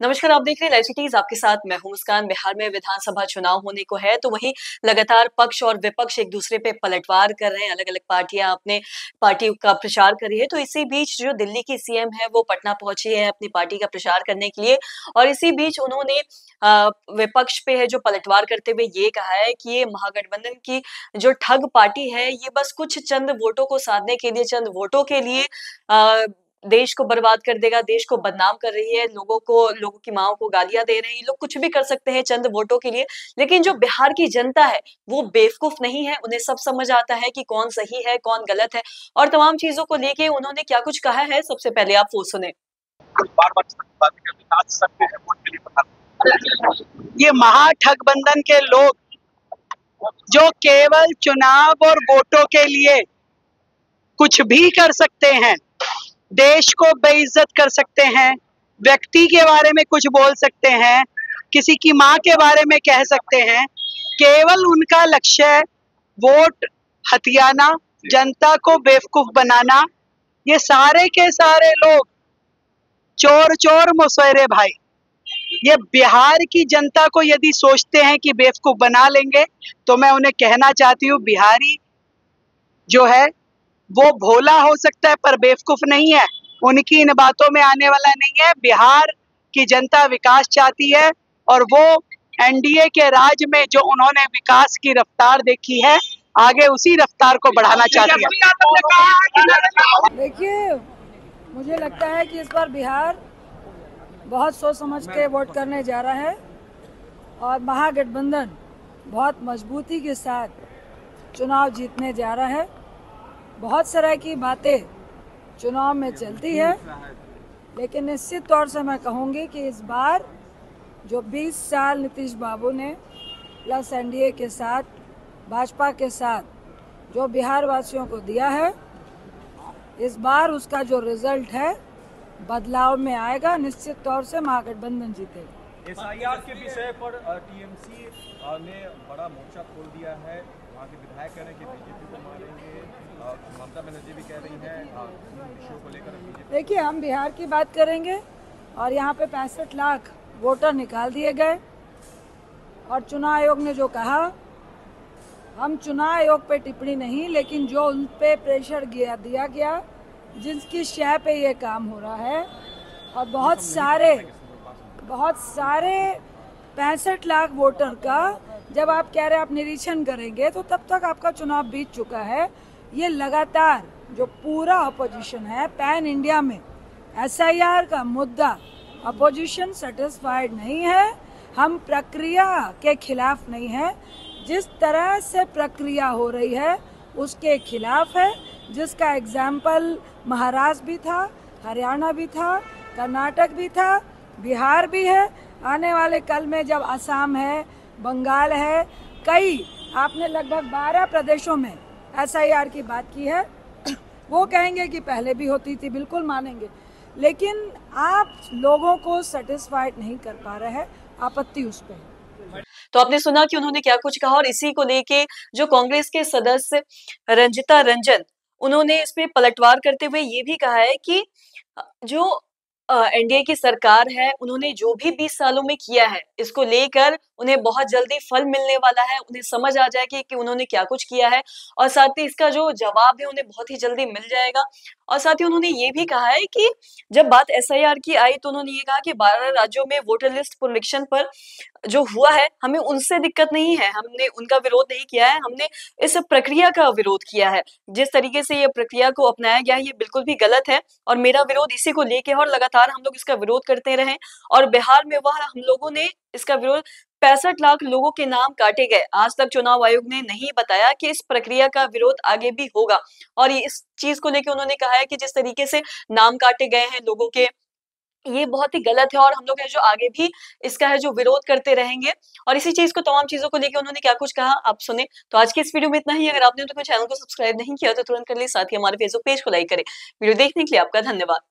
नमस्कार, आप देख रहे हैं लाइव सिटीज। आपके साथ मैं हूं मुस्कान। बिहार में विधानसभा चुनाव होने को है, तो वहीं लगातार पक्ष और विपक्ष एक दूसरे पे पलटवार कर रहे हैं। अलग-अलग पार्टियां अपने पार्टी का प्रचार कर रही है। तो इसी बीच जो दिल्ली की सीएम है वो पटना पहुंची है अपनी पार्टी का प्रचार करने के लिए। और इसी बीच उन्होंने विपक्ष पे है जो पलटवार करते हुए ये कहा है कि ये महागठबंधन की जो ठग पार्टी है, ये बस कुछ चंद वोटों को साधने के लिए, चंद वोटों के लिए देश को बर्बाद कर देगा, देश को बदनाम कर रही है, लोगों की माँओं को गालियाँ दे रहे हैं। ये लोग कुछ भी कर सकते हैं चंद वोटों के लिए, लेकिन जो बिहार की जनता है, वो बेवकूफ़ नहीं है। उन्हें सब समझ आता है कि कौन सही है, कौन गलत है और तमाम चीज़ों को लेके उन्होंने क्या कुछ कहा है, सबसे पहले आप वो सुनें। ये महागठबंधन के लोग जो केवल चुनाव और वोटों के लिए कुछ भी कर सकते हैं, देश को बेइज्जत कर सकते हैं, व्यक्ति के बारे में कुछ बोल सकते हैं, किसी की माँ के बारे में कह सकते हैं। केवल उनका लक्ष्य वोट हथियाना, जनता को बेवकूफ बनाना। ये सारे के सारे लोग चोर चोर मुसहरे भाई। ये बिहार की जनता को यदि सोचते हैं कि बेवकूफ बना लेंगे, तो मैं उन्हें कहना चाहती हूँ, बिहारी जो है वो भोला हो सकता है पर बेवकूफ नहीं है। उनकी इन बातों में आने वाला नहीं है। बिहार की जनता विकास चाहती है और वो एनडीए के राज में जो उन्होंने विकास की रफ्तार देखी है, आगे उसी रफ्तार को बढ़ाना चाहती है। देखिए, मुझे लगता है कि इस बार बिहार बहुत सोच समझ के वोट करने जा रहा है और महागठबंधन बहुत मजबूती के साथ चुनाव जीतने जा रहा है। बहुत तरह की बातें चुनाव में चलती है, लेकिन निश्चित तौर से मैं कहूँगी कि इस बार जो 20 साल नीतीश बाबू ने प्लस एनडीए के साथ, भाजपा के साथ जो बिहार वासियों को दिया है, इस बार उसका जो रिजल्ट है बदलाव में आएगा। निश्चित तौर से महागठबंधन जीतेगा। एसआईआर के विषय पर टीएमसी ने बड़ा मोर्चा खोल दिया है। वहाँ के विधायक कह रहे हैं कि बीजेपी को मारेंगे, ममता बनर्जी भी कह रही हैं विषयों को लेकर। देखिए, हम बिहार की बात करेंगे और यहाँ पे 65 लाख वोटर निकाल दिए गए और चुनाव आयोग ने जो कहा, हम चुनाव आयोग पे टिप्पणी नहीं, लेकिन जो उन पे प्रेशर दिया गया, जिसकी शय पे ये काम हो रहा है, और बहुत सारे 65 लाख वोटर का जब आप कह रहे हैं आप निरीक्षण करेंगे, तो तब तक आपका चुनाव बीत चुका है। ये लगातार जो पूरा अपोजिशन है पैन इंडिया में, एसआईआर का मुद्दा, अपोजिशन सेटिस्फाइड नहीं है। हम प्रक्रिया के खिलाफ नहीं है, जिस तरह से प्रक्रिया हो रही है उसके खिलाफ है, जिसका एग्जाम्पल महाराष्ट्र भी था, हरियाणा भी था, कर्नाटक भी था, बिहार भी है। आने वाले कल में जब असम है, बंगाल है, कई आपने लगभग 12 प्रदेशों में एसआईआर की बात की है, वो कहेंगे कि पहले भी होती थी, बिल्कुल मानेंगे, लेकिन आप लोगों को सेटिस्फाइड नहीं कर पा रहे हैं। आपत्ति उस पर। तो आपने सुना कि उन्होंने क्या कुछ कहा और इसी को लेके जो कांग्रेस के सदस्य रंजिता रंजन, उन्होंने इस पे पलटवार करते हुए ये भी कहा है कि जो एनडीए की सरकार है, उन्होंने जो भी 20 सालों में किया है, इसको लेकर उन्हें बहुत जल्दी फल मिलने वाला है। उन्हें समझ आ जाएगी कि उन्होंने क्या कुछ किया है और साथ ही इसका जो जवाब है उन्हें बहुत ही जल्दी मिल जाएगा। और साथ ही उन्होंने ये भी कहा है कि जब बात एसआईआर की आई, तो उन्होंने ये कहा कि 12 राज्यों में वोटर लिस्ट पुनरीक्षण पर जो हुआ है, हमें उनसे दिक्कत नहीं है, हमने उनका विरोध नहीं किया है, हमने इस प्रक्रिया का विरोध किया है। जिस तरीके से ये प्रक्रिया को अपनाया गया है, ये बिल्कुल भी गलत है और मेरा विरोध इसी को लेके है और लगातार हम लोग इसका विरोध करते रहे। और बिहार में वह हम लोगों ने इसका विरोध 65 लाख लोगों के नाम काटे गए। आज तक चुनाव आयोग ने नहीं बताया कि इस प्रक्रिया का विरोध आगे भी होगा और ये इस चीज को लेके उन्होंने कहा है कि जिस तरीके से नाम काटे गए हैं लोगों के, ये बहुत ही गलत है और हम लोग है जो आगे भी इसका है जो विरोध करते रहेंगे। और इसी चीज को, तमाम चीजों को लेके उन्होंने क्या कुछ कहा, आप सुने। तो आज की इस वीडियो में इतना ही। अगर आपने तो चैनल को सब्सक्राइब नहीं किया तो तुरंत कर ले, साथ ही हमारे फेसबुक पेज को लाइक करें। वीडियो देखने के लिए आपका धन्यवाद।